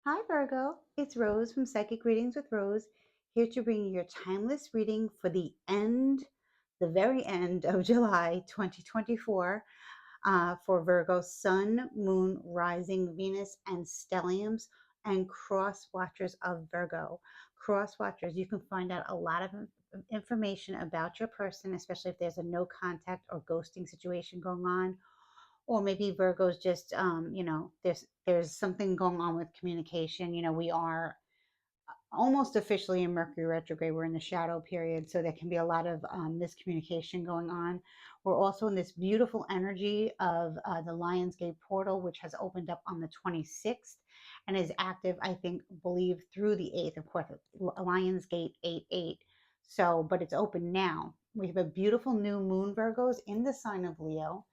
Hi Virgo, it's Rose from Psychic Readings with Rose, here to bring you your timeless reading for the very end of July 2024 for Virgo Sun, Moon, Rising, Venus, and Stelliums and Cross Watchers of Virgo. Cross Watchers, you can find out a lot of information about your person, especially if there's a no contact or ghosting situation going on, or maybe Virgo's just there's something going on with communication. We are almost officially in Mercury retrograde. We're in the shadow period, so there can be a lot of miscommunication going on. We're also in this beautiful energy of the Lionsgate portal, which has opened up on the 26th and is active, I think, believe through the 8th. Of course, Lionsgate 8-8. So, but it's open now. We have a beautiful new moon, Virgos, in the sign of Leo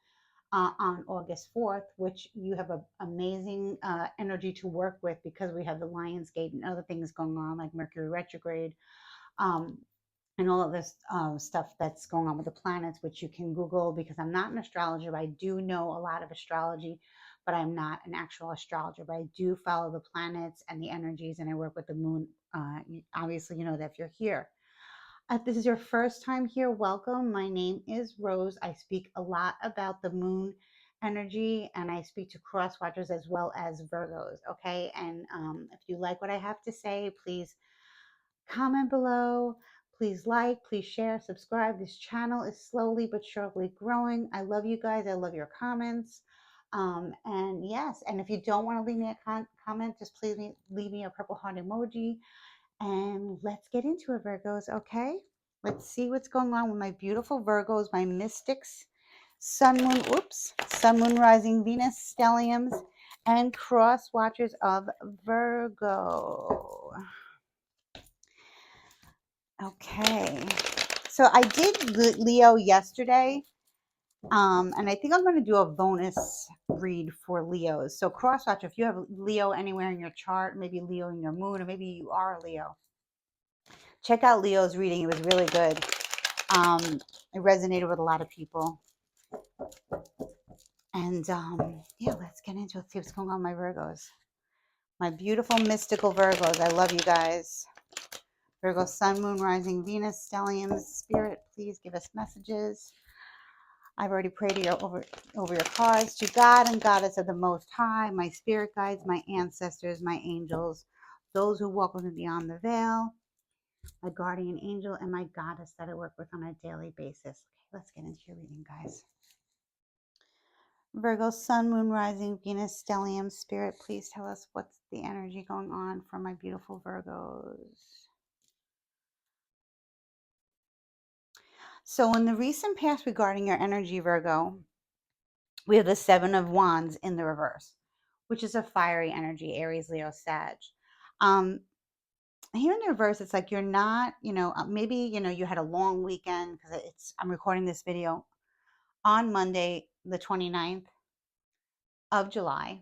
on August 4th, which you have an amazing energy to work with because we have the Lion's Gate and other things going on like Mercury retrograde, um, and all of this stuff that's going on with the planets, which you can Google because I'm not an astrologer, but I do know a lot of astrology, but I'm not an actual astrologer, but I do follow the planets and the energies, and I work with the moon. Obviously, you know that if you're here. If this is your first time here, welcome. My name is Rose. I speak a lot about the moon energy and I speak to cross watchers as well as Virgos. Okay. And if you like what I have to say, please comment below. Please like, please share, subscribe. This channel is slowly but surely growing. I love you guys. I love your comments. And yes, and if you don't want to leave me a comment, just please leave me a purple heart emoji. And let's get into it, Virgos, okay? Let's see what's going on with my beautiful Virgos, my mystics, sun, moon, rising, Venus, stelliums, and cross watchers of Virgo. Okay. So I did Leo yesterday, and I think I'm going to do a bonus read for Leos. So cross watch, if you have Leo anywhere in your chart, maybe Leo in your moon, or maybe you are a Leo, check out Leo's reading. It was really good. It resonated with a lot of people. And yeah, let's get into it. See what's going on, my Virgos. My beautiful mystical Virgos. I love you guys. Virgo, sun, moon, rising, Venus, stelliums, spirit, please give us messages. I've already prayed over your cards. To God and Goddess of the Most High, my spirit guides, my ancestors, my angels, those who walk with me beyond the veil, my guardian angel, and my goddess that I work with on a daily basis. Okay, let's get into your reading, guys. Virgo, sun, moon, rising, Venus, stellium, spirit, please tell us what's the energy going on for my beautiful Virgos. So in the recent past regarding your energy, Virgo, we have the Seven of Wands in the reverse, which is a fiery energy, Aries, Leo, Sag. Um, Here in the reverse, it's like you're not, maybe, you had a long weekend because I'm recording this video on Monday, the 29th of July.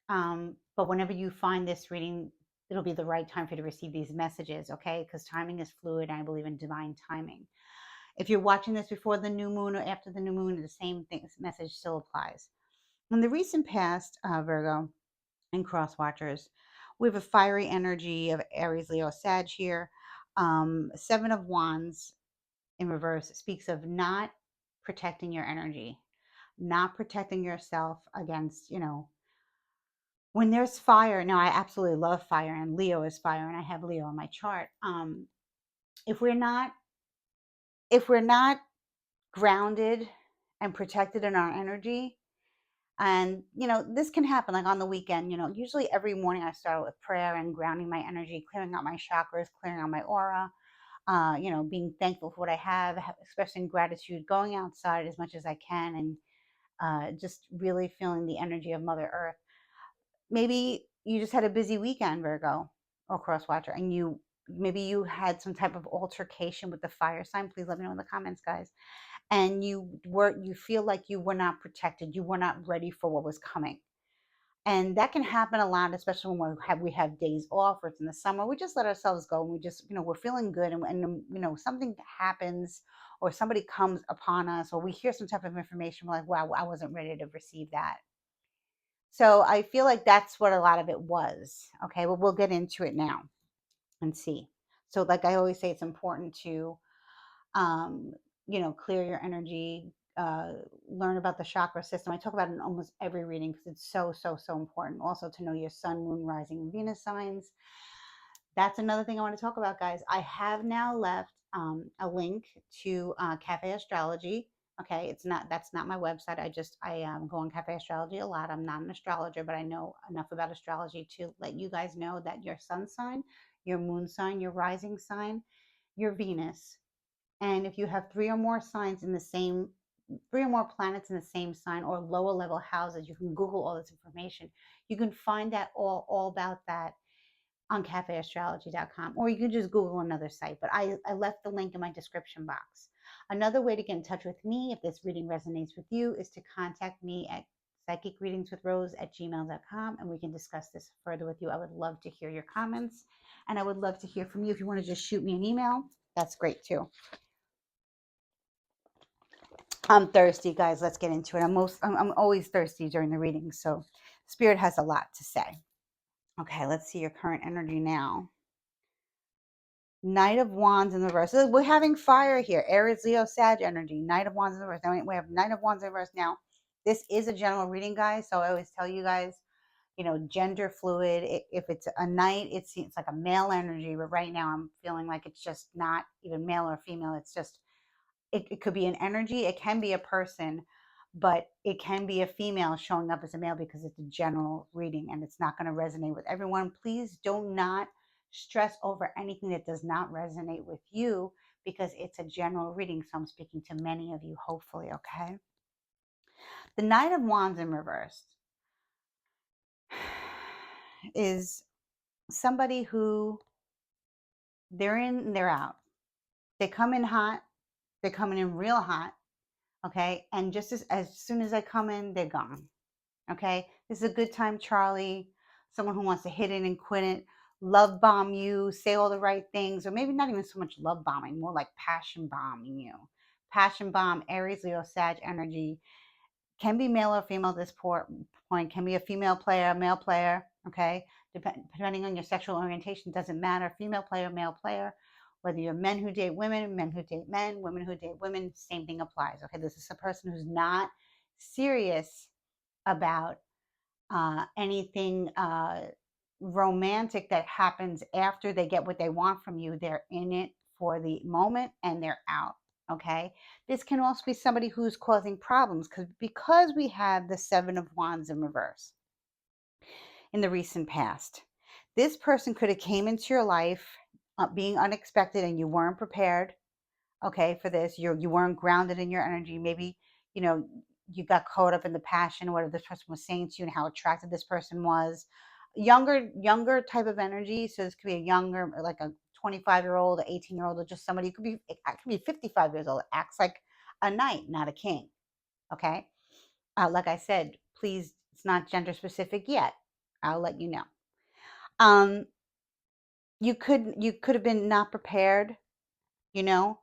But whenever you find this reading, it'll be the right time for you to receive these messages, okay? Because timing is fluid, and I believe in divine timing. If you're watching this before the new moon or after the new moon, the same thing, message still applies. In the recent past, Virgo and cross watchers, we have a fiery energy of Aries, Leo, Sag here. Seven of Wands in reverse speaks of not protecting your energy, not protecting yourself against, when there's fire. Now I absolutely love fire, and Leo is fire, and I have Leo on my chart. If we're not if we're not grounded and protected in our energy, and this can happen like on the weekend. Usually every morning I start with prayer and grounding my energy, clearing out my chakras, clearing out my aura, being thankful for what I have, expressing gratitude, going outside as much as I can, and just really feeling the energy of Mother Earth. Maybe you just had a busy weekend, Virgo or cross watcher, and maybe you had some type of altercation with the fire sign. Please let me know in the comments, guys. And you feel like you were not protected, you were not ready for what was coming. And that can happen a lot, especially when we have days off, or it's in the summer. We just let ourselves go, and we just, we're feeling good, and something happens, or somebody comes upon us, or we hear some type of information. We're like, wow, I wasn't ready to receive that. So I feel like that's what a lot of it was. Okay, well, we'll get into it now and see. So, like I always say, it's important to, um, clear your energy, uh, learn about the chakra system. I talk about it in almost every reading because it's so, so, so important. Also, to know your sun, moon, rising, and Venus signs. That's another thing I want to talk about, guys. I have now left a link to Cafe Astrology. Okay, that's not my website. I go on Cafe Astrology a lot. I'm not an astrologer, but I know enough about astrology to let you guys know that your sun sign, your moon sign, your rising sign, your Venus, and if you have three or more planets in the same sign or lower level houses, you can Google all this information. You can find that all about that on cafeastrology.com, or you can just Google another site. But I left the link in my description box. Another way to get in touch with me if this reading resonates with you is to contact me at psychicreadingswithrose@gmail.com, and we can discuss this further with you. I would love to hear your comments, and I would love to hear from you. If you want to just shoot me an email, that's great too. I'm thirsty, guys. Let's get into it. I'm always thirsty during the reading, so Spirit has a lot to say. Okay, let's see your current energy now. Knight of Wands in the reverse. So we're having fire here. Aries, Leo, Sag energy. Knight of Wands in the reverse. Now we have Knight of Wands in the reverse. Now, this is a general reading, guys. So I always tell you guys, gender fluid. If it's a knight, it's like a male energy. But right now, I'm feeling like it's just not even male or female. It's just it could be an energy. It can be a person, but it can be a female showing up as a male because it's a general reading and it's not going to resonate with everyone. Please do not stress over anything that does not resonate with you because it's a general reading. So I'm speaking to many of you, hopefully, okay? The Knight of Wands in reverse is somebody who they're in and they're out. They come in hot, they're coming in real hot, okay? And just as soon as they come in, they're gone. Okay, this is a good time, Charlie. Someone who wants to hit it and quit it, love bomb you, say all the right things, or maybe not even so much love bombing, more like passion bombing you. Passion bomb, Aries, Leo, Sag energy. Can be male or female at this point. Can be a female player, male player. Okay, depending on your sexual orientation, doesn't matter. Female player, male player. Whether you're men who date women, men who date men, women who date women, same thing applies. Okay, this is a person who's not serious about anything romantic that happens after they get what they want from you. They're in it for the moment and they're out. Okay. This can also be somebody who's causing problems because we have the Seven of Wands in reverse in the recent past. This person could have came into your life being unexpected and you weren't prepared, okay, for this. You weren't grounded in your energy. Maybe, you know, you got caught up in the passion, what this person was saying to you and how attractive this person was. Younger type of energy. So this could be a younger, like a 25-year-old, 18-year-old, or just somebody. It could be 55 years old. It acts like a knight, not a king. Okay. Like I said, please, it's not gender specific yet. I'll let you know. Um, you could have been not prepared, you know.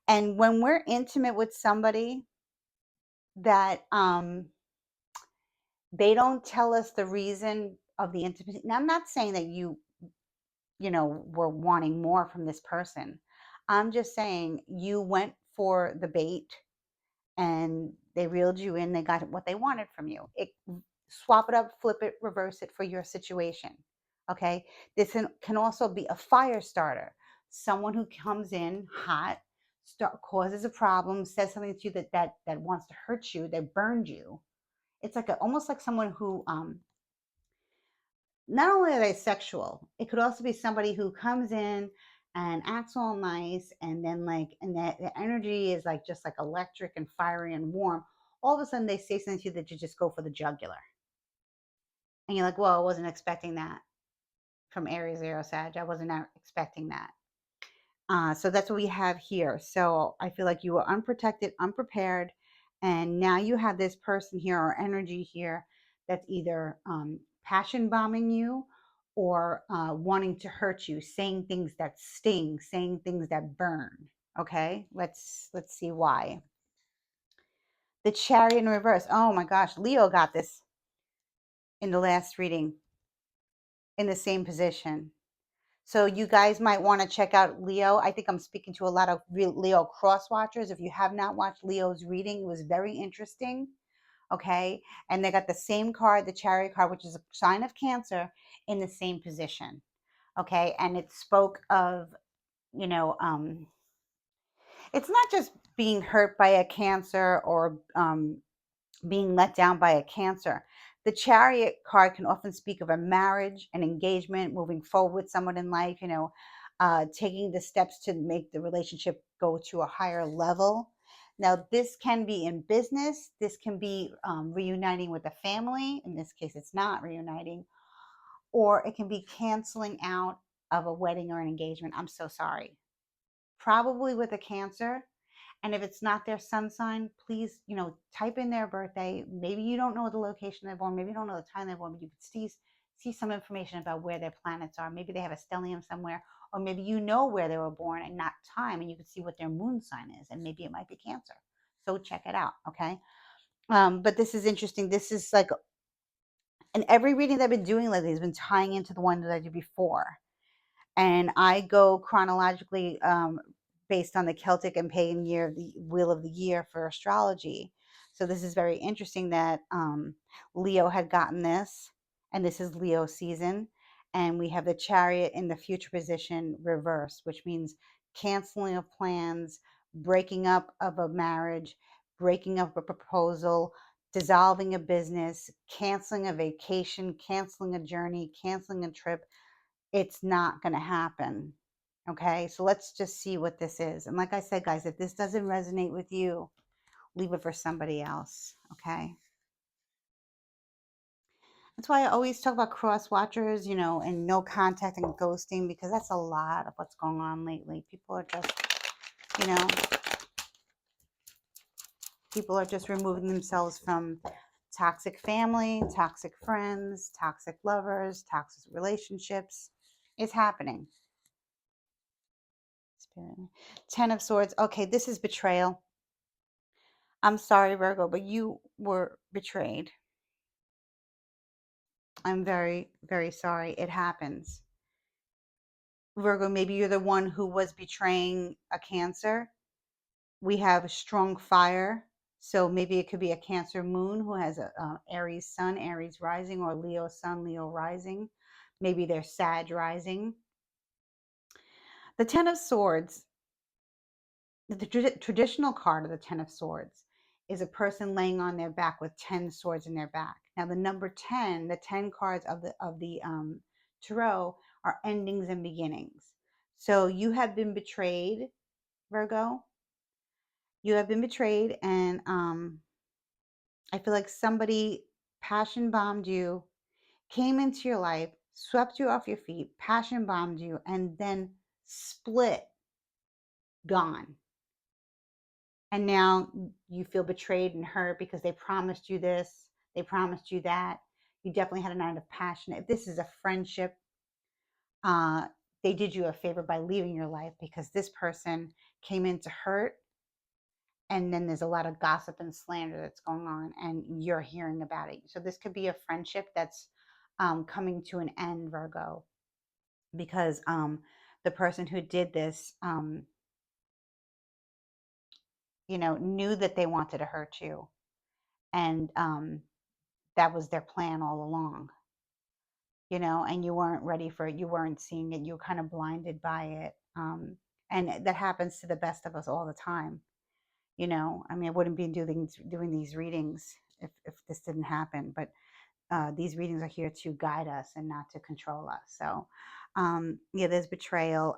And when we're intimate with somebody that they don't tell us the reason of the intimacy. Now, I'm not saying that were wanting more from this person. I'm just saying you went for the bait and they reeled you in. They got what they wanted from you. Swap it up, flip it, reverse it for your situation. Okay. This can also be a fire starter. Someone who comes in hot, causes a problem, says something to you that wants to hurt you, that burned you. It's like almost like someone who not only are they sexual, it could also be somebody who comes in and acts all nice and then and that the energy is like just like electric and fiery and warm. All of a sudden they say something to you that you just go for the jugular. And you're like, well, I wasn't expecting that from Aries, Zero, Sag. I wasn't expecting that. So that's what we have here. So I feel like you were unprotected, unprepared, and now you have this person here or energy here that's either passion bombing you or wanting to hurt you, saying things that sting, saying things that burn. Okay, let's see why. The Chariot in reverse. Oh my gosh, Leo got this. in the last reading in the same position. So you guys might want to check out Leo. I think I'm speaking to a lot of Leo cross watchers. If you have not watched Leo's reading, it was very interesting. Okay. And they got the same card, the Chariot card, which is a sign of Cancer, in the same position. Okay. And it spoke of, you know, it's not just being hurt by a Cancer or being let down by a Cancer. The Chariot card can often speak of a marriage, an engagement, moving forward with someone in life, taking the steps to make the relationship go to a higher level. Now, this can be in business. This can be reuniting with a family. In this case, it's not reuniting. Or it can be canceling out of a wedding or an engagement. I'm so sorry. Probably with a Cancer, and if it's not their sun sign, please, type in their birthday. Maybe you don't know the location they're born. Maybe you don't know the time they're born, but you could see some information about where their planets are. Maybe they have a stellium somewhere, or maybe you know where they were born and not time, and you could see what their moon sign is, and maybe it might be Cancer. So check it out, okay? But this is interesting. This is like, and every reading that I've been doing lately has been tying into the one that I did before, and I go chronologically based on the Celtic and pagan year of the wheel of the year for astrology. So this is very interesting that Leo had gotten this, and this is Leo season, and we have the Chariot in the future position reverse, which means canceling of plans, breaking up of a marriage, breaking up a proposal, dissolving a business, canceling a vacation, canceling a journey, canceling a trip. It's not going to happen. Okay, so let's just see what this is. And like I said, guys, if this doesn't resonate with you, leave it for somebody else. Okay, that's why I always talk about cross watchers, and no contact and ghosting, because that's a lot of what's going on lately. You know, people are just removing themselves from toxic family, toxic friends, toxic lovers, toxic relationships. It's happening. Spirit. 10 of Swords. Okay, this is betrayal. I'm sorry, Virgo, but you were betrayed. I'm very, very sorry. It happens. Virgo, maybe you're the one who was betraying a Cancer. We have a strong fire. So maybe it could be a Cancer moon who has a Aries sun, Aries rising, or Leo sun, Leo rising. Maybe they're Sag rising. The 10 of Swords, the traditional card of the 10 of Swords, is a person laying on their back with 10 swords in their back. Now the number 10, the 10 cards of the tarot, are endings and beginnings. So you have been betrayed, Virgo. You have been betrayed, and I feel like somebody passion bombed you, came into your life, swept you off your feet, passion bombed you, and then split, gone. And now you feel betrayed and hurt because they promised you this, they promised you that. You definitely had a night of passion. If this is a friendship, uh, they did you a favor by leaving your life, because this person came in to hurt, and then there's a lot of gossip and slander that's going on, and you're hearing about it. So this could be a friendship that's coming to an end, Virgo, because the person who did this, knew that they wanted to hurt you, and that was their plan all along, and you weren't ready for it. You weren't seeing it. You were kind of blinded by it. And that happens to the best of us all the time. I mean, I wouldn't be doing these readings if this didn't happen, but these readings are here to guide us and not to control us. So, yeah, there's betrayal.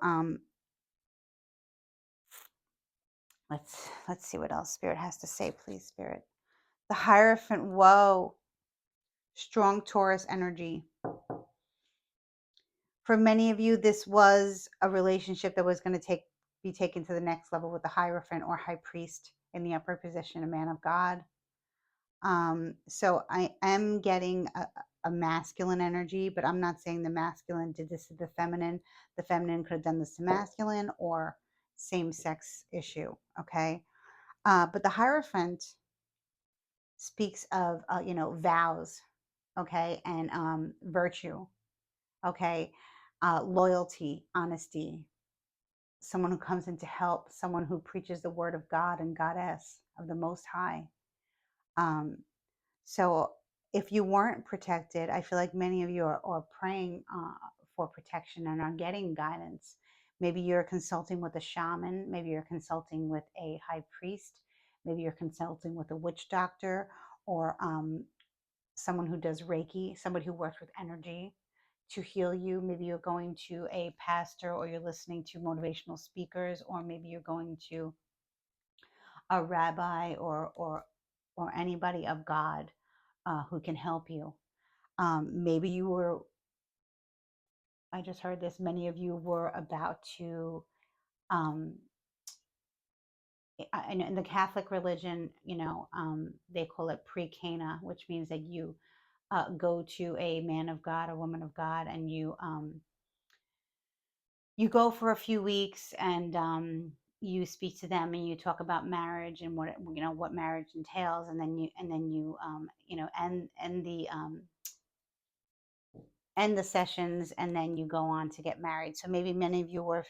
Let's see what else Spirit has to say, please, Spirit. The Hierophant. Whoa, strong Taurus energy. For many of you, this was a relationship that was going to be taken to the next level with the Hierophant or High Priest in the upper position, a man of God. So I am getting a masculine energy, but I'm not saying the masculine did this to the feminine. The feminine could have done this to masculine, or same-sex issue, okay? But the Hierophant speaks of, vows. okay, and virtue, okay, loyalty, honesty, someone who comes in to help, someone who preaches the word of God and Goddess of the Most High. Um, so if you weren't protected, I feel like many of you are praying for protection and are getting guidance. Maybe you're consulting with a shaman, maybe you're consulting with a high priest, maybe you're consulting with a witch doctor, or someone who does Reiki, somebody who works with energy to heal you. Maybe you're going to a pastor, or you're listening to motivational speakers, or maybe you're going to a rabbi, or anybody of God who can help you. Maybe you were, I just heard this, many of you were about to, um, in the Catholic religion, they call it pre-Cana, which means that you go to a man of God, a woman of God, and you go for a few weeks, and you speak to them, and you talk about marriage and what marriage entails, and then you end the sessions, and then you go on to get married. So maybe many of you were,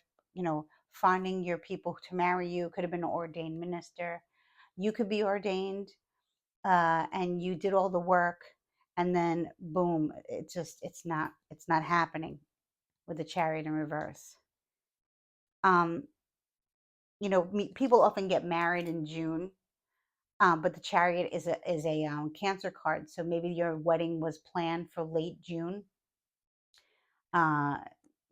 finding your people to marry you. Could have been an ordained minister. You could be ordained, and you did all the work, and then boom, it's not happening with the Chariot in reverse. Um, people often get married in June, but the Chariot is a Cancer card. So maybe your wedding was planned for late June. Uh,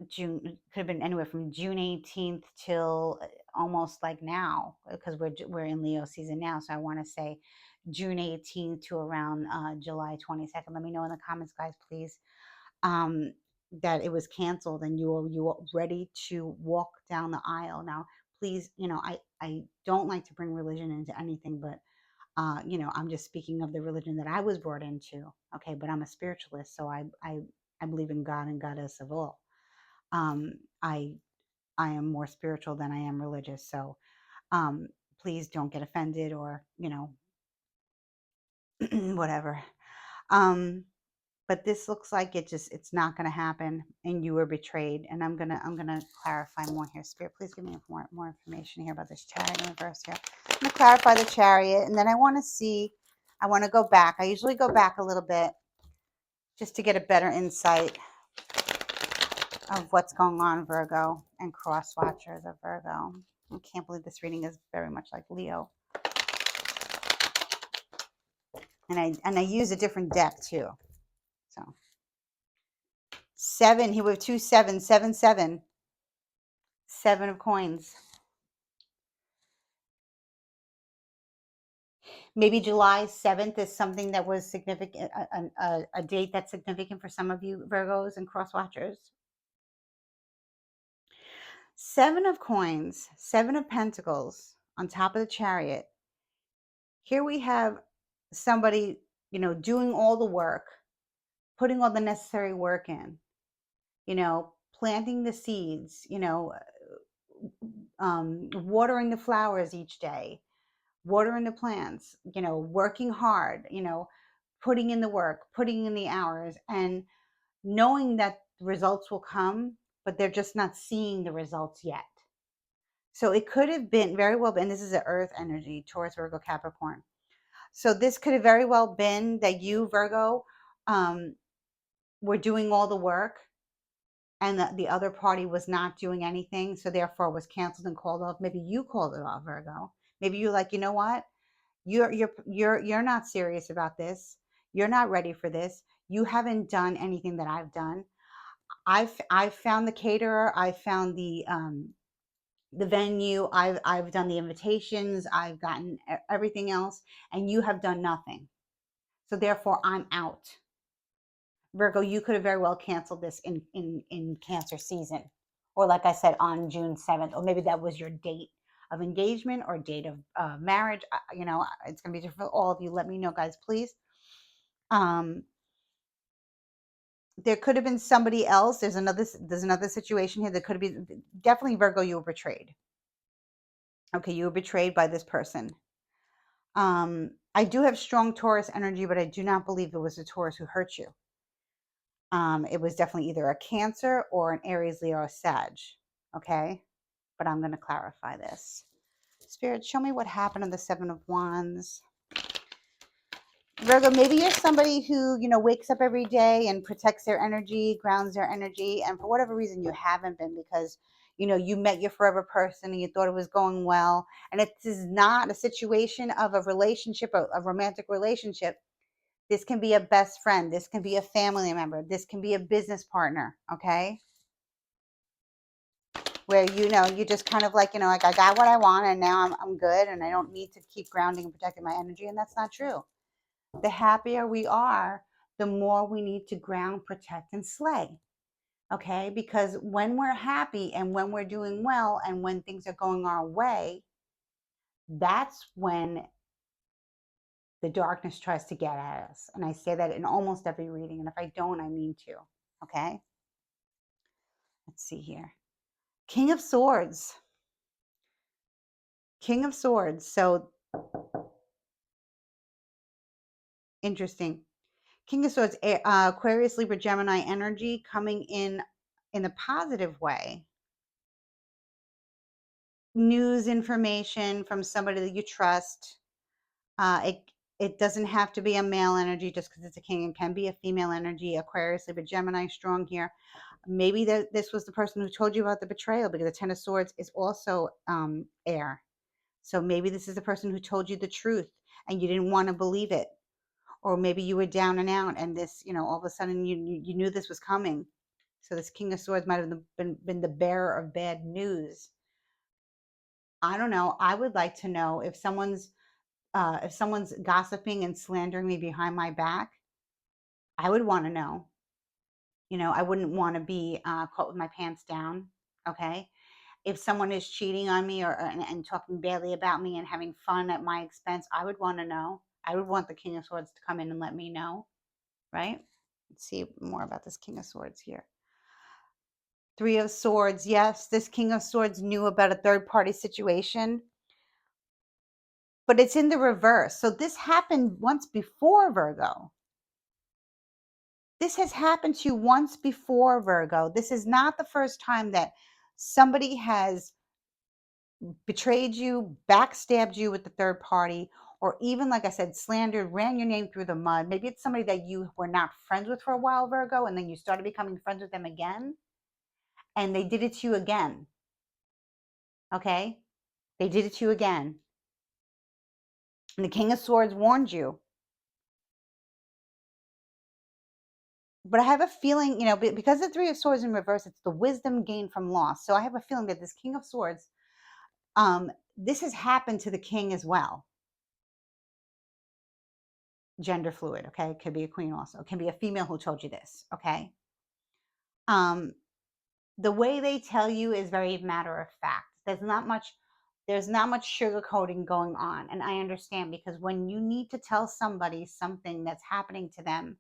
June could have been anywhere from June 18th till almost like now, because we're in Leo season now. So I want to say June 18th to around July 22nd. Let me know in the comments, guys, please, um, that it was canceled and you are ready to walk down the aisle. Now, please, I don't like to bring religion into anything, but I'm just speaking of the religion that I was brought into. Okay, but I'm a spiritualist, so I believe in God and Goddess of all. Um, I I am more spiritual than I am religious, so please don't get offended, or whatever. Um, but this looks like it's not going to happen, and you were betrayed. And I'm gonna clarify more here. Spirit, please give me more information here about this Chariot in reverse here. I'm gonna clarify the Chariot, and then I want to go back. I usually go back a little bit just to get a better insight of what's going on, Virgo and cross watchers of Virgo. I can't believe this reading is very much like Leo. And I use a different deck too. So 7, here we have 2 7, 7 7. 7 of coins. Maybe July 7th is something that was significant, a date that's significant for some of you Virgos and cross watchers. 7 of coins, 7 of pentacles on top of the Chariot. Here we have somebody, doing all the work, putting all the necessary work in, planting the seeds, watering the flowers each day, watering the plants, working hard, putting in the work, putting in the hours, and knowing that results will come, but they're just not seeing the results yet. So it could have been very well been, this is an earth energy, Taurus, Virgo, Capricorn. So this could have very well been that you, Virgo, were doing all the work, and the other party was not doing anything, so therefore was canceled and called off. Maybe you called it off, Virgo. Maybe you're like, you know what? You're not serious about this. You're not ready for this. You haven't done anything that I've done. I've found the caterer. I've found the venue. I've done the invitations. I've gotten everything else, and you have done nothing. So therefore, I'm out. Virgo, you could have very well canceled this in Cancer season, or like I said, on June 7th, or maybe that was your date of engagement or date of marriage. It's going to be different for all of you. Let me know, guys, please. There could have been somebody else. There's another situation here that could have been, definitely Virgo, you were betrayed. Okay, you were betrayed by this person. I do have strong Taurus energy, but I do not believe it was a Taurus who hurt you. It was definitely either a Cancer or an Aries, Leo, or Sag. Okay, but I'm going to clarify this. Spirit, show me what happened on the Seven of Wands. Virgo, maybe you're somebody who, wakes up every day and protects their energy, grounds their energy, and for whatever reason you haven't been because, you met your forever person and you thought it was going well. And it is not a situation of a relationship, a romantic relationship. This can be a best friend. This can be a family member. This can be a business partner, okay? Where, you just kind of like, like I got what I want and now I'm good and I don't need to keep grounding and protecting my energy. And that's not true. The happier we are, the more we need to ground, protect, and slay. Okay? Because when we're happy and when we're doing well and when things are going our way, that's when the darkness tries to get at us. And I say that in almost every reading. And if I don't, I mean to. Okay? Let's see here. King of Swords. King of Swords. So interesting. King of Swords, Aquarius, Libra, Gemini energy coming in a positive way. News information from somebody that you trust. It doesn't have to be a male energy just because it's a king. It can be a female energy. Aquarius, Libra, Gemini, strong here. Maybe this was the person who told you about the betrayal because the Ten of Swords is also air. So maybe this is the person who told you the truth and you didn't want to believe it. Or maybe you were down and out and this, all of a sudden you knew this was coming. So this King of Swords might have been the bearer of bad news. I don't know. I would like to know if someone's gossiping and slandering me behind my back. I would want to know. I wouldn't want to be caught with my pants down. Okay. If someone is cheating on me and talking badly about me and having fun at my expense, I would want to know. I would want the King of Swords to come in and let me know. Right? Let's see more about this King of Swords here. Three of Swords. Yes, this King of Swords knew about a third party situation, but it's in the reverse. So this happened once before, Virgo. This has happened to you once before, Virgo. This is not the first time that somebody has betrayed you, backstabbed you with the third party, or even, like I said, slandered, ran your name through the mud. Maybe it's somebody that you were not friends with for a while, Virgo, and then you started becoming friends with them again, and they did it to you again. Okay? They did it to you again. And the King of Swords warned you. But I have a feeling, because the Three of Swords in reverse, it's the wisdom gained from loss. So I have a feeling that this King of Swords, this has happened to the king as well. Gender fluid, okay? It could be a queen also. It can be a female who told you this, okay? The way they tell you is very matter of fact. There's not much sugarcoating going on. And I understand because when you need to tell somebody something that's happening to them,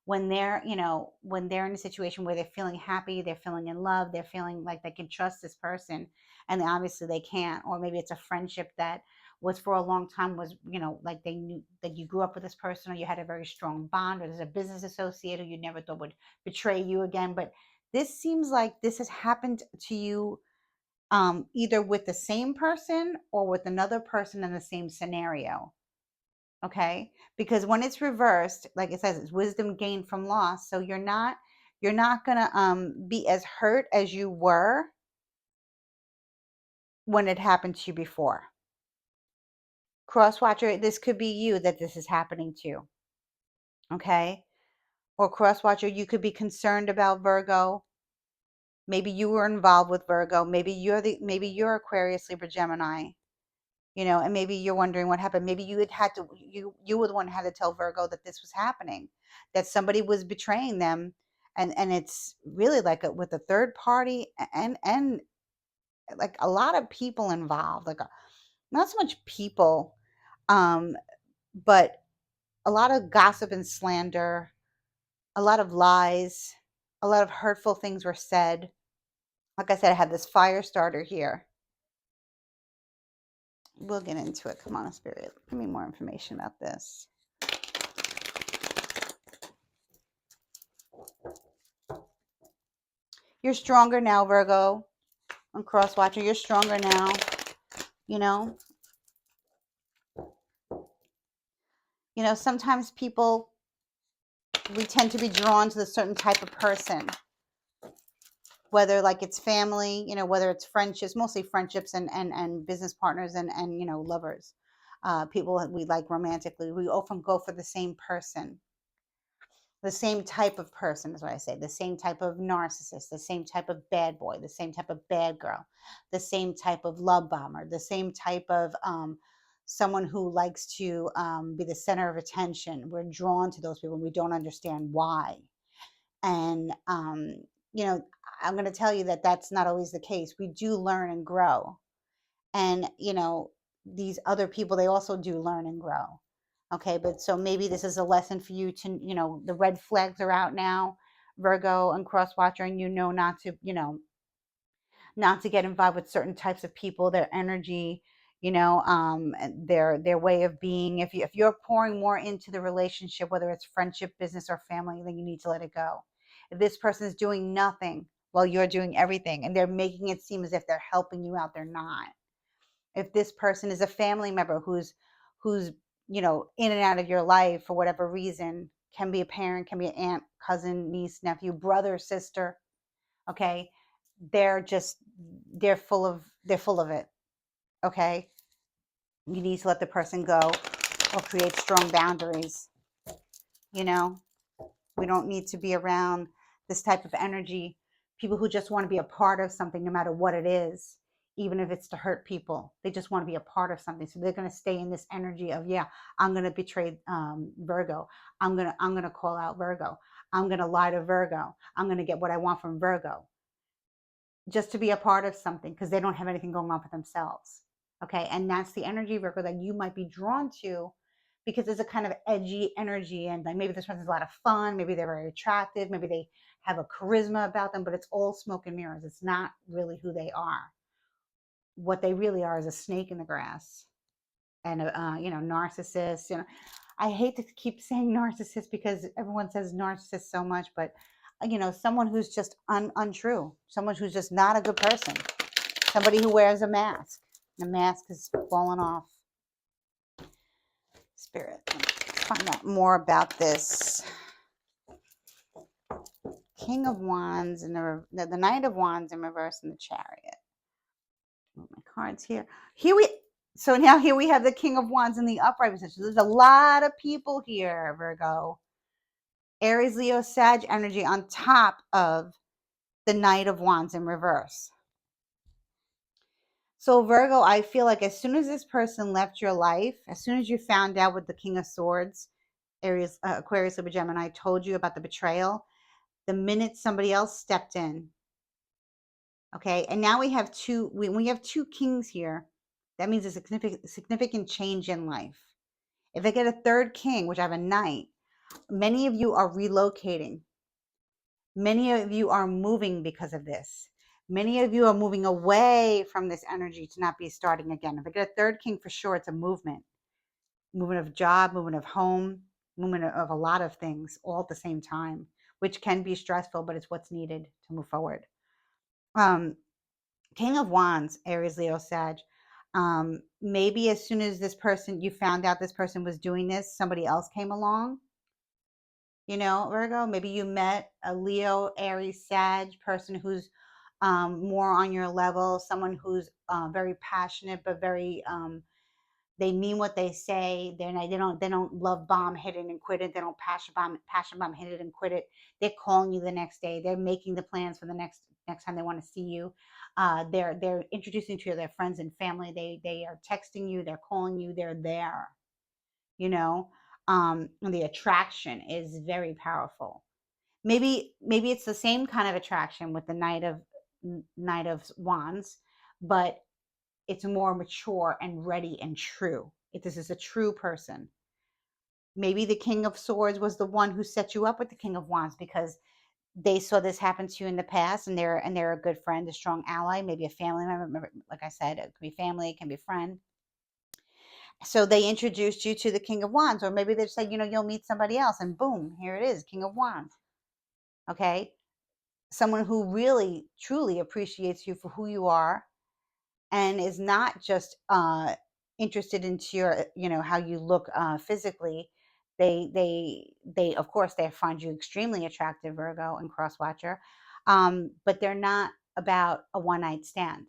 when they're in a situation where they're feeling happy, they're feeling in love, they're feeling like they can trust this person, and obviously they can't, or maybe it's a friendship that was for a long time, was like they knew that you grew up with this person, or you had a very strong bond, or there's a business associate who you never thought would betray you again. But this seems like this has happened to you, either with the same person or with another person in the same scenario. Okay, because when it's reversed, like it says, it's wisdom gained from loss. So you're not gonna be as hurt as you were when it happened to you before. Cross watcher, this could be you that this is happening to. Okay, or cross watcher, you could be concerned about Virgo. Maybe you were involved with Virgo. Maybe you're Aquarius, Libra, Gemini. And maybe you're wondering what happened. Maybe you were the one who had to tell Virgo that this was happening, that somebody was betraying them, and it's really like with a third party and like a lot of people involved, like not so much people, but a lot of gossip and slander, a lot of lies, a lot of hurtful things were said. Like I said, I had this fire starter here. We'll get into it. Come on, Spirit. Give me more information about this. You're stronger now, Virgo. On Cross Watcher, you're stronger now. You know, sometimes people, we tend to be drawn to a certain type of person, whether like it's family, whether it's friendships, mostly friendships and business partners and lovers, people we like romantically. We often go for the same person, the same type of person is what I say, the same type of narcissist, the same type of bad boy, the same type of bad girl, the same type of love bomber, the same type of someone who likes to be the center of attention. We're drawn to those people and we don't understand why. And I'm going to tell you that that's not always the case. We do learn and grow, and these other people, they also do learn and grow. Okay, but so maybe this is a lesson for you to, the red flags are out now, Virgo and Cross Watcher, and not to, not to get involved with certain types of people, their energy, and their way of being. If you're pouring more into the relationship, whether it's friendship, business, or family, then you need to let it go. If this person is doing nothing while you're doing everything, and they're making it seem as if they're helping you out, they're not. If this person is a family member who's in and out of your life for whatever reason, can be a parent, can be an aunt, cousin, niece, nephew, brother, sister, okay, they're just they're full of it. Okay, you need to let the person go or create strong boundaries. you know we don't need to be around this type of energy, people who just want to be a part of something no matter what it is, even if it's to hurt people. They just want to be a part of something, so they're going to stay in this energy of, yeah, I'm going to betray Virgo, I'm going to call out Virgo, I'm going to lie to Virgo, I'm going to get what I want from Virgo, just to be a part of something because they don't have anything going on for themselves. Okay, and that's the energy, Virgo, that you might be drawn to, because it's a kind of edgy energy, and like maybe this person's a lot of fun, maybe they're very attractive, maybe they have a charisma about them, but it's all smoke and mirrors. It's not really who they are. What they really are is a snake in the grass, and narcissist. I hate to keep saying narcissist because everyone says narcissist so much, but someone who's just untrue, someone who's just not a good person, somebody who wears a mask. The mask is fallen off. Spirit, let's find out more about this. King of Wands and the Knight of Wands in reverse in the Chariot. Oh, my cards here. So now here we have the King of Wands in the upright position. There's a lot of people here, Virgo. Aries, Leo, Sag energy on top of the Knight of Wands in reverse. So Virgo, I feel like as soon as this person left your life, as soon as you found out with the King of Swords, Aries, Aquarius, Libra, Gemini, told you about the betrayal, the minute somebody else stepped in. Okay, and now we have we have two kings here. That means a significant change in life. If I get a third king, which I have a knight, many of you are relocating. Many of you are moving because of this. Many of you are moving away from this energy to not be starting again. If I get a third king, for sure, it's a movement of job, movement of home, movement of a lot of things all at the same time, which can be stressful, but it's what's needed to move forward. King of Wands, Aries, Leo, Sag. Maybe as soon as you found out this person was doing this, somebody else came along. Virgo, maybe you met a Leo, Aries, Sag person who's more on your level, someone who's very passionate, but very they mean what they say. They don't love bomb, hit it and quit it. They don't passion bomb, hit it and quit it. They're calling you the next day. They're making the plans for the next time they want to see you. They're introducing to you their friends and family. They are texting you. They're calling you. They're there. The attraction is very powerful. Maybe it's the same kind of attraction with the Knight of Wands, but it's more mature and ready and true. If this is a true person. Maybe the King of Swords was the one who set you up with the King of Wands because they saw this happen to you in the past, and they're a good friend, a strong ally, maybe a family member. Like I said, it could be family, it can be a friend. So they introduced you to the King of Wands, or maybe they said, you'll meet somebody else, and boom, here it is, King of Wands. Okay, someone who really truly appreciates you for who you are, and is not just interested into your, how you look physically. They of course they find you extremely attractive, Virgo and cross watcher, but they're not about a one night stand.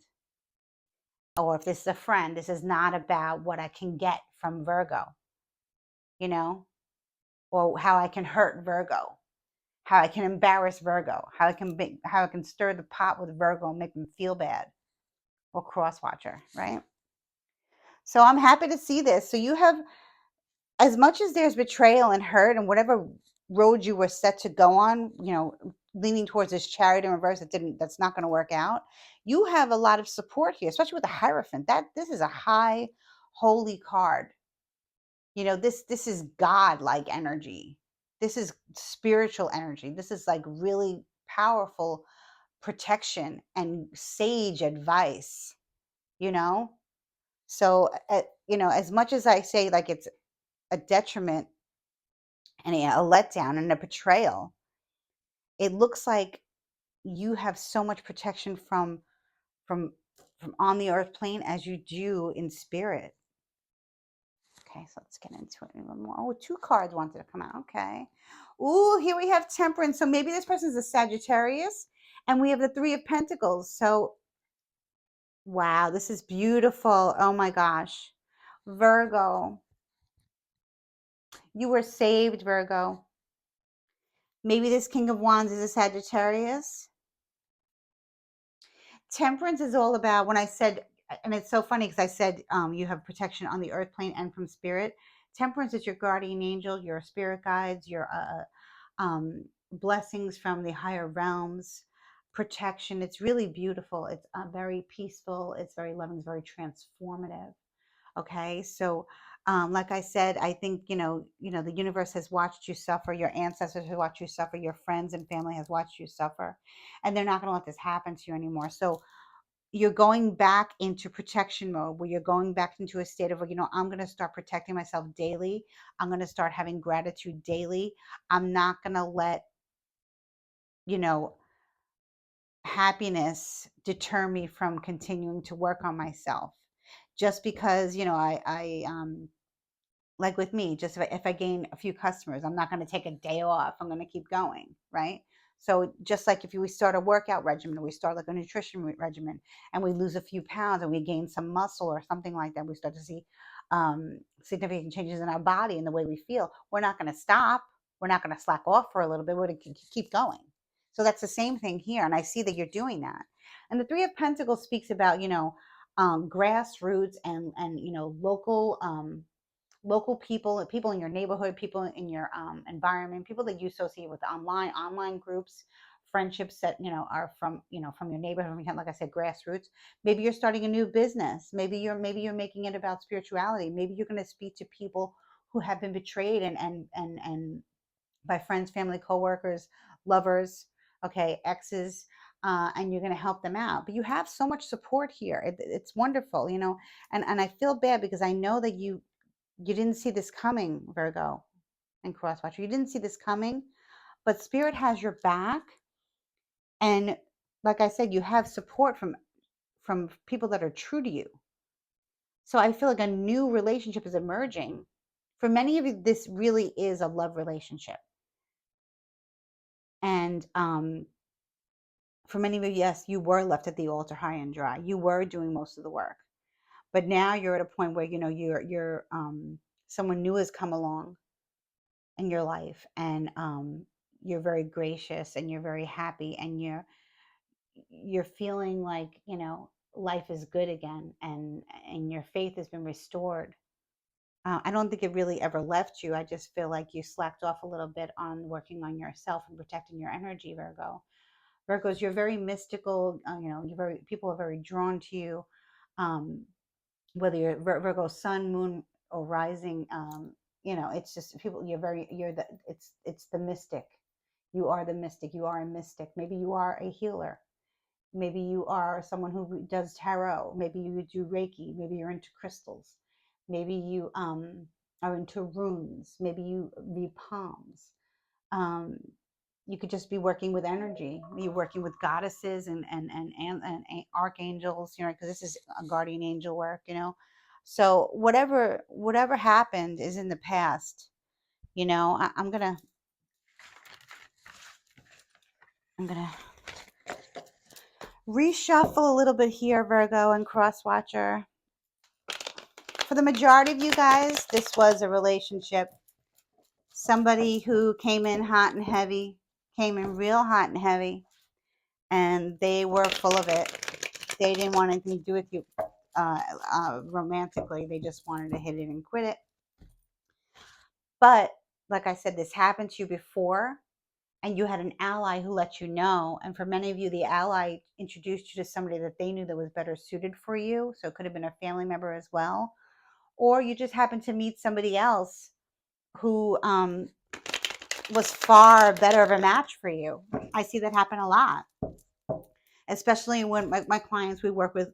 Or if this is a friend, this is not about what I can get from Virgo, you know, or how I can hurt Virgo, how I can embarrass Virgo, how I can stir the pot with Virgo and make them feel bad, or cross watcher, right? So I'm happy to see this. So you have, as much as there's betrayal and hurt and whatever road you were set to go on, leaning towards this Chariot in reverse that's not going to work out. You have a lot of support here, especially with the Hierophant. This is a high holy card. This is God-like energy. This is spiritual energy. This is like really powerful protection and sage advice, you know? So, as much as I say like it's a detriment and a letdown and a betrayal, it looks like you have so much protection from from on the earth plane as you do in spirit. Okay, so let's get into it a little more. Oh, two cards wanted to come out. Okay. Ooh, here we have Temperance. So maybe this person's a Sagittarius, and we have the Three of Pentacles. So, wow, this is beautiful. Oh my gosh. Virgo, you were saved, Virgo. Maybe this King of Wands is a Sagittarius. Temperance is all about, when I said, and it's so funny because I said you have protection on the earth plane and from spirit. Temperance is your guardian angel, your spirit guides, your blessings from the higher realms, protection. It's really beautiful. It's very peaceful. It's very loving. It's very transformative. Okay, so like I said, I think the universe has watched you suffer. Your ancestors have watched you suffer. Your friends and family has watched you suffer, and they're not going to let this happen to you anymore. So you're going back into protection mode, where you're going back into a state of, I'm going to start protecting myself daily. I'm going to start having gratitude daily. I'm not going to let you know happiness deter me from continuing to work on myself, just because I like with me, just if I gain a few customers, I'm not going to take a day off. I'm going to keep going, right? So just like if we start a workout regimen, or we start like a nutrition regimen, and we lose a few pounds and we gain some muscle or something like that, we start to see significant changes in our body and the way we feel. We're not going to stop. We're not going to slack off for a little bit. We're going to keep going. So that's the same thing here. And I see that you're doing that. And the Three of Pentacles speaks about, grassroots and local people, people in your neighborhood, people in your environment, people that you associate with online groups, friendships that are from your neighborhood. Like I said, grassroots. Maybe you're starting a new business. Maybe you're making it about spirituality. Maybe you're going to speak to people who have been betrayed and by friends, family, coworkers, lovers, okay, exes. And you're going to help them out, but you have so much support here. It's wonderful, and I feel bad because I know that you didn't see this coming, Virgo and Crosswatcher. You didn't see this coming, but Spirit has your back. And like I said, you have support from people that are true to you. So I feel like a new relationship is emerging. For many of you, this really is a love relationship. And for many of you, yes, you were left at the altar high and dry. You were doing most of the work. But now you're at a point where you're someone new has come along in your life, and you're very gracious and you're very happy, and you're feeling like life is good again, and your faith has been restored. I don't think it really ever left you. I just feel like you slacked off a little bit on working on yourself and protecting your energy, Virgo. Virgos, you're very mystical. People are very drawn to you. um, Whether you're Virgo sun, moon, or rising, it's just people. It's the mystic. You are the mystic. You are a mystic. Maybe you are a healer. Maybe you are someone who does tarot. Maybe you do Reiki. Maybe you're into crystals. Maybe you are into runes. Maybe you read palms. Um, you could just be working with energy. You're working with goddesses and archangels, you know, because this is a guardian angel work, you know. So whatever happened is in the past. You know, I'm gonna reshuffle a little bit here, Virgo and Cross Watcher. For the majority of you guys, this was a relationship. Somebody who came in hot and heavy, came in real hot and heavy, and they were full of it. They didn't want anything to do with you romantically. They just wanted to hit it and quit it. But like I said, this happened to you before, and you had an ally who let you know. And for many of you, the ally introduced you to somebody that they knew that was better suited for you. So it could have been a family member as well. Or you just happened to meet somebody else who was far better of a match for you. I see that happen a lot, especially when my clients, we work with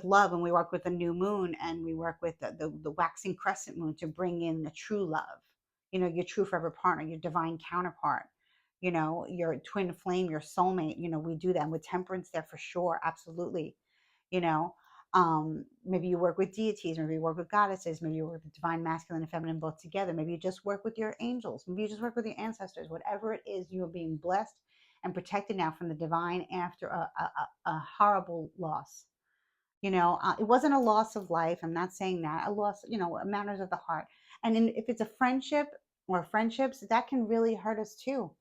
love, and we work with the new moon, and we work with the waxing crescent moon to bring in the true love, you know, your true forever partner, your divine counterpart, you know, your twin flame, your soulmate. You know, we do that with temperance there for sure, absolutely. You know, maybe you work with deities, maybe you work with goddesses, maybe you work with divine masculine and feminine both together, maybe you just work with your angels, maybe you just work with your ancestors. Whatever it is, you are being blessed and protected now from the divine after a horrible loss. You know, it wasn't a loss of life. I'm not saying that. A loss, you know, matters of the heart. And if it's a friendship or friendships, that can really hurt us too.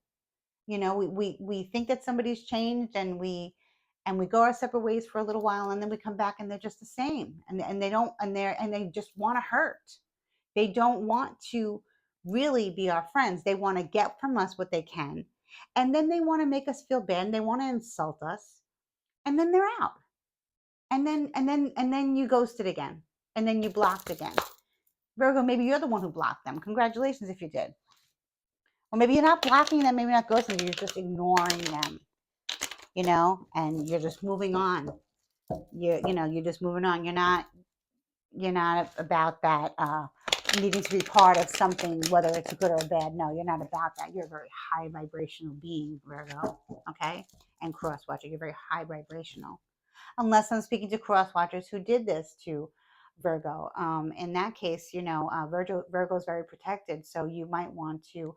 You know, we think that somebody's changed, and we go our separate ways for a little while, and then we come back and they're just the same. And they don't, and they just want to hurt. They don't want to really be our friends. They want to get from us what they can. And then they want to make us feel bad, and they want to insult us. And then they're out, and then you ghosted again, and then you blocked again. Virgo, maybe you're the one who blocked them. Congratulations if you did. Or maybe you're not blocking them, maybe not ghosting, you're just ignoring them, you know, and you're just moving on. You're just moving on. You're not about that needing to be part of something, whether it's good or bad. No, you're not about that. You're a very high vibrational being, Virgo. Okay? And cross watcher, you're very high vibrational, unless I'm speaking to cross watchers who did this to Virgo. In that case, you know, Virgo is very protected, so you might want to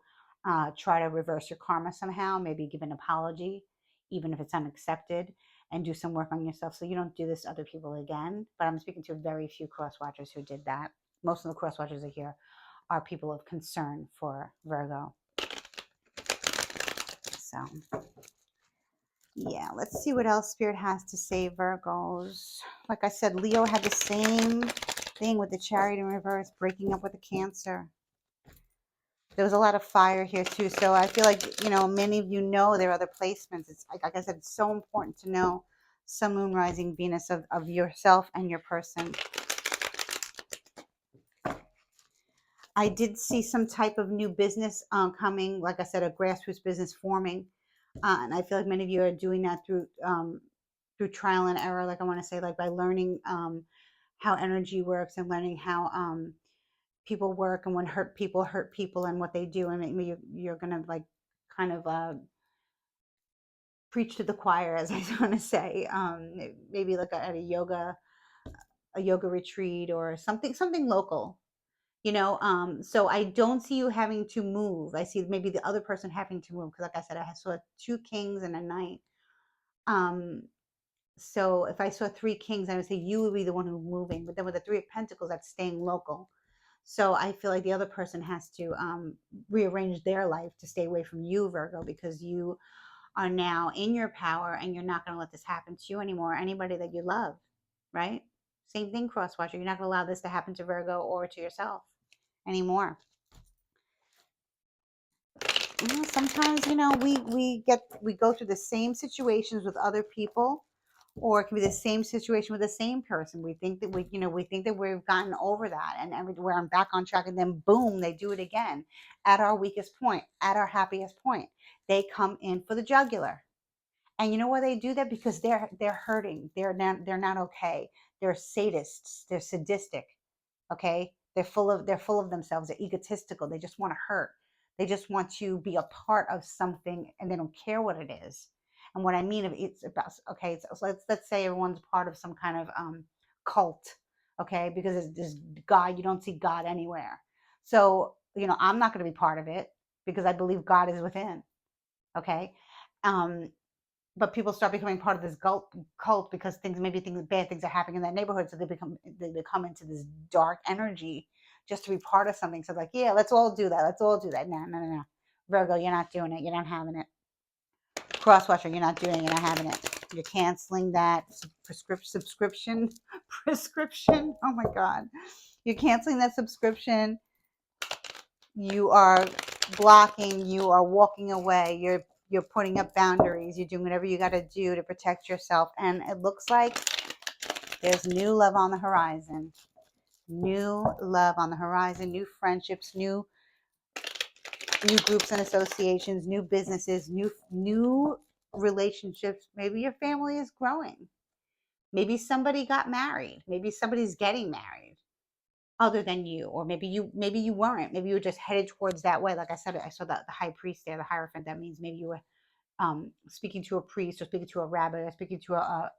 try to reverse your karma somehow. Maybe give an apology, even if it's unaccepted, and do some work on yourself so you don't do this to other people again. But I'm speaking to very few cross watchers who did that. Most of the cross watchers are here are people of concern for Virgo. So yeah, let's see what else Spirit has to say, Virgos. Like I said, Leo had the same thing with the Chariot in reverse, breaking up with the Cancer. There was a lot of fire here too. So I feel like, you know, many of you know there are other placements. It's like I said, it's so important to know Sun, Moon, Rising, Venus of yourself and your person. I did see some type of new business coming. Like I said, a grassroots business forming. And I feel like many of you are doing that through trial and error. Like I want to say, like by learning how energy works, and learning how people work, and when hurt people and what they do. And maybe you're gonna like kind of preach to the choir, as I want to say. Maybe like at a yoga retreat or something local. You know, so I don't see you having to move. I see maybe the other person having to move, because like I said, I saw two kings and a knight. So if I saw three kings, I would say you would be the one who's moving. But then with the three of pentacles, that's staying local. So I feel like the other person has to rearrange their life to stay away from you, Virgo, because you are now in your power, and you're not going to let this happen to you anymore, anybody that you love, right? Same thing, cross watcher. You're not going to allow this to happen to Virgo or to yourself anymore. You know, sometimes, you know, we go through the same situations with other people, or it can be the same situation with the same person. We think that we think that we've gotten over that, and everywhere I'm back on track, and then boom, they do it again at our weakest point, at our happiest point. They come in for the jugular, And you know why they do that? Because they're hurting. They're not okay. They're sadists. They're sadistic. Okay? They're full of themselves. They're egotistical. They just want to hurt. They just want to be a part of something, and they don't care what it is. And what I mean, it's about, okay, so let's say everyone's part of some kind of cult, okay? Because there's God, you don't see God anywhere. So, I'm not going to be part of it because I believe God is within, okay? Um, but people start becoming part of this cult because bad things are happening in that neighborhood, so they become into this dark energy just to be part of something. So like, yeah, let's all do that. Let's all do that. No, no, no, no. Virgo, you're not doing it. You're not having it. Crosswatcher, you're not doing it. You're not having it. You're canceling that subscription. Prescription. Oh my God. You're canceling that subscription. You are blocking. You are walking away. You're putting up boundaries. You're doing whatever you got to do to protect yourself. And it looks like there's new love on the horizon. New love on the horizon. New friendships. New groups and associations. New businesses. New relationships. Maybe your family is growing. Maybe somebody got married. Maybe somebody's getting married other than you, or maybe you weren't. Maybe you were just headed towards that way. Like I said, I saw the high priest there, the Hierophant. That means maybe you were speaking to a priest, or speaking to a rabbi, or speaking to a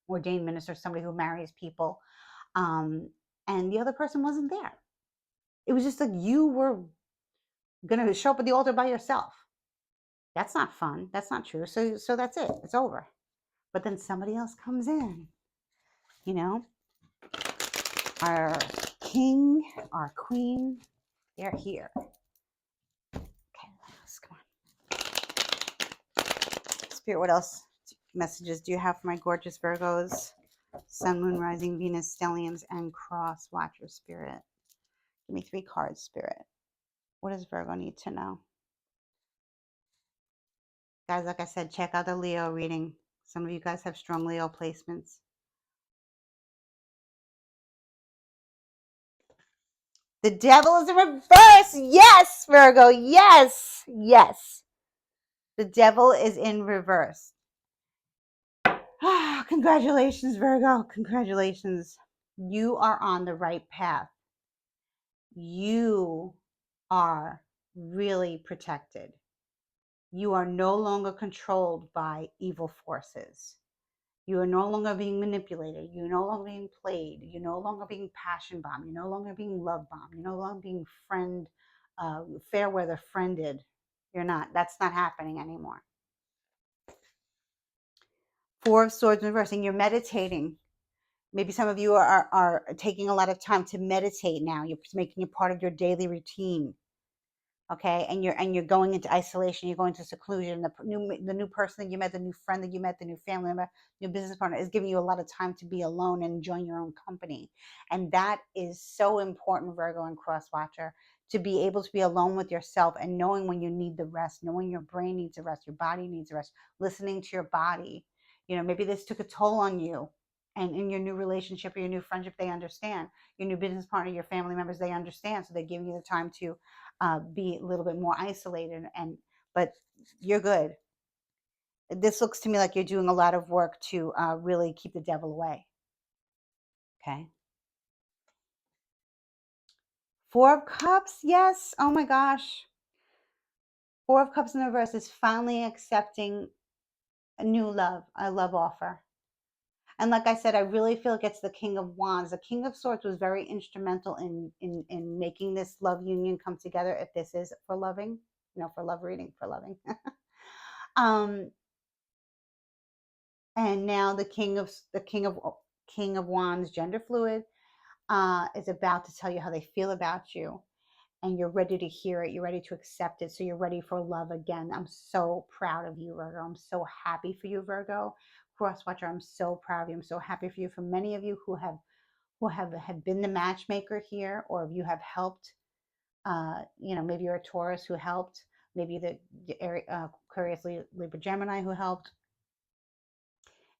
ordained minister, somebody who marries people, and the other person wasn't there. It was just like you were gonna show up at the altar by yourself. That's not fun. That's not true. So that's it. It's over. But then somebody else comes in. You know, our king, our queen, they're here. Okay, come on. Spirit, what else messages do you have for my gorgeous Virgos? Sun, Moon, Rising, Venus, Stelliums, and Cross Watcher, Spirit. Give me 3 cards, Spirit. What does Virgo need to know? Guys, like I said, check out the Leo reading. Some of you guys have strong Leo placements. The devil is in reverse. Yes, Virgo. Yes. Yes. The devil is in reverse. Ah, congratulations, Virgo. Congratulations. You are on the right path. You are really protected. You are no longer controlled by evil forces. You are no longer being manipulated. You're no longer being played. You're no longer being passion bombed. You're no longer being love bombed. You're no longer being fair weather friended. You're not. That's not happening anymore. 4 of Swords reversing. You're meditating. Maybe some of you are taking a lot of time to meditate now. You're making it part of your daily routine. Okay, and you're going into isolation, you're going to seclusion. The new person that you met, the new friend that you met, the new family member, new business partner is giving you a lot of time to be alone and enjoying your own company. And that is so important, Virgo and Cross Watcher, to be able to be alone with yourself and knowing when you need the rest, knowing your brain needs a rest, your body needs a rest, listening to your body. Maybe this took a toll on you, and in your new relationship or your new friendship, they understand. Your new business partner, your family members, they understand, so they're giving you the time to be a little bit more isolated. But you're good. This looks to me like you're doing a lot of work to really keep the devil away. Okay. 4 of Cups. Yes. Oh my gosh. 4 of Cups in the reverse is finally accepting a new love, a love offer. And like I said, I really feel like it's the King of Wands. The King of Swords was very instrumental in making this love union come together. If this is for loving, for love reading, for loving. um, and now the King of Wands, gender fluid, is about to tell you how they feel about you, and you're ready to hear it. You're ready to accept it. So you're ready for love again. I'm so proud of you, Virgo. I'm so happy for you, Virgo. Cross Watcher, I'm so proud of you. I'm so happy for you. For many of you who have been the matchmaker here, or if you have helped, maybe you're a Taurus who helped, maybe the Aquarius, Libra, Gemini who helped.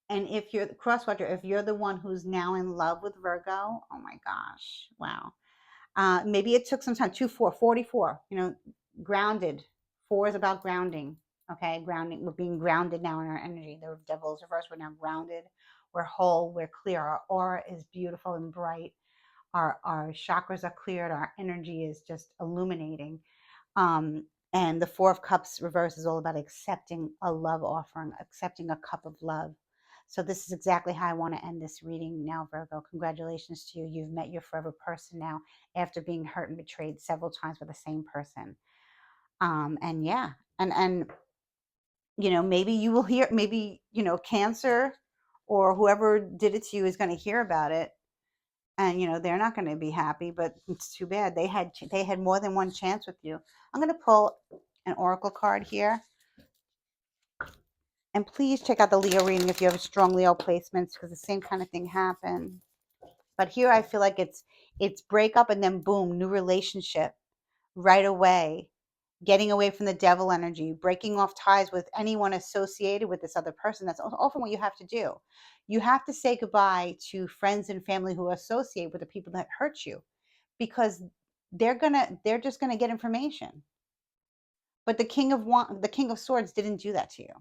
And if you're the Crosswatcher, if you're the one who's now in love with Virgo, oh my gosh, wow. Maybe it took some time. 2, 4, 44, grounded. 4 is about grounding. Okay, grounding. We're being grounded now in our energy. The devil is reversed. We're now grounded. We're whole. We're clear. Our aura is beautiful and bright. Our chakras are cleared. Our energy is just illuminating. Um, and the Four of Cups reverse is all about accepting a love offering, accepting a cup of love. So this is exactly how I want to end this reading now, Virgo. Congratulations to you. You've met your forever person now after being hurt and betrayed several times by the same person. And yeah, and maybe you will hear, maybe, Cancer or whoever did it to you is going to hear about it, and they're not going to be happy, but it's too bad. They had more than one chance with you. I'm going to pull an oracle card here, and please check out the Leo reading if you have strong Leo placements, because the same kind of thing happened. But here I feel like it's breakup and then boom, new relationship right away. Getting away from the devil energy, breaking off ties with anyone associated with this other person. That's often what you have to do. You have to say goodbye to friends and family who associate with the people that hurt you, because they're just gonna get information. But the King of Swords didn't do that to you.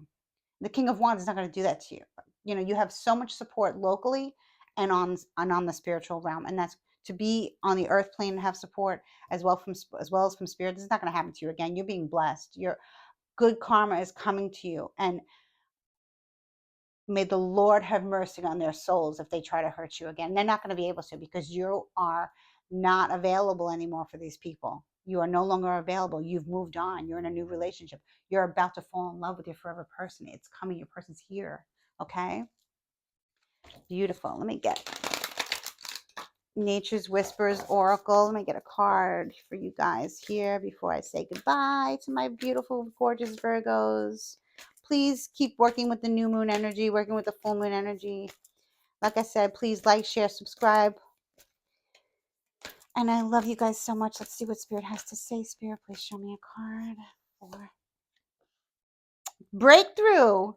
The King of Wands is not going to do that to you. You have so much support locally and on the spiritual realm, and that's to be on the earth plane and have support as well as from spirit. This is not going to happen to you again. You're being blessed. Your good karma is coming to you, and may the Lord have mercy on their souls if they try to hurt you again. They're not going to be able to, because you are not available anymore for these people. You are no longer available. You've moved on. You're in a new relationship. You're about to fall in love with your forever person. It's coming. Your person's here. Okay? Beautiful. Let me get Nature's Whispers Oracle. Let me get a card for you guys here before I say goodbye to my beautiful, gorgeous Virgos. Please keep working with the new moon energy, working with the full moon energy. Like I said, please like, share, subscribe. And I love you guys so much. Let's see what Spirit has to say. Spirit, please show me a card for breakthrough.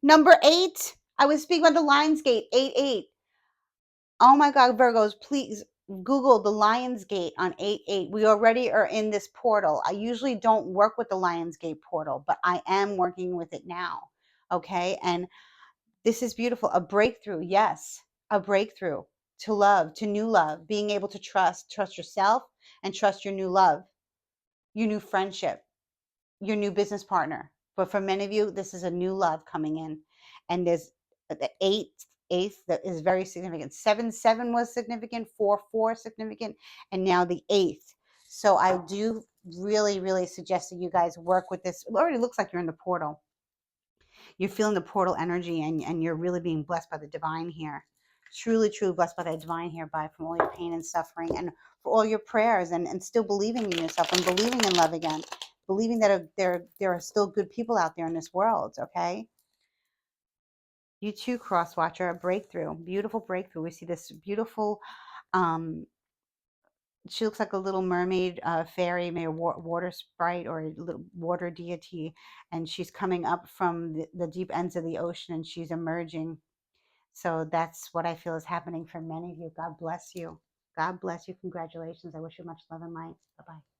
Number 8. I was speaking about the Lionsgate. 8-8. Oh my God, Virgos, please Google the Lionsgate on 8-8. We already are in this portal. I usually don't work with the Lionsgate portal, but I am working with it now. Okay. And this is beautiful. A breakthrough. Yes. A breakthrough to love, to new love, being able to trust yourself and trust your new love, your new friendship, your new business partner. But for many of you, this is a new love coming in. And there's the eighth that is very significant. 7-7 was significant, 4-4 significant, and now the eighth. So I do really, really suggest that you guys work with this. It already looks like you're in the portal. You're feeling the portal energy, and you're really being blessed by the divine here. Truly, truly blessed by the divine here, from all your pain and suffering, and for all your prayers, and still believing in yourself and believing in love again, believing that there are still good people out there in this world. Okay. You too, cross watcher, a breakthrough, beautiful breakthrough. We see this beautiful, um, she looks like a little mermaid, fairy, maybe a water sprite or a little water deity, and she's coming up from the deep ends of the ocean, and she's emerging. So that's what I feel is happening for many of you. God bless you. God bless you. Congratulations. I wish you much love and light. Bye-bye.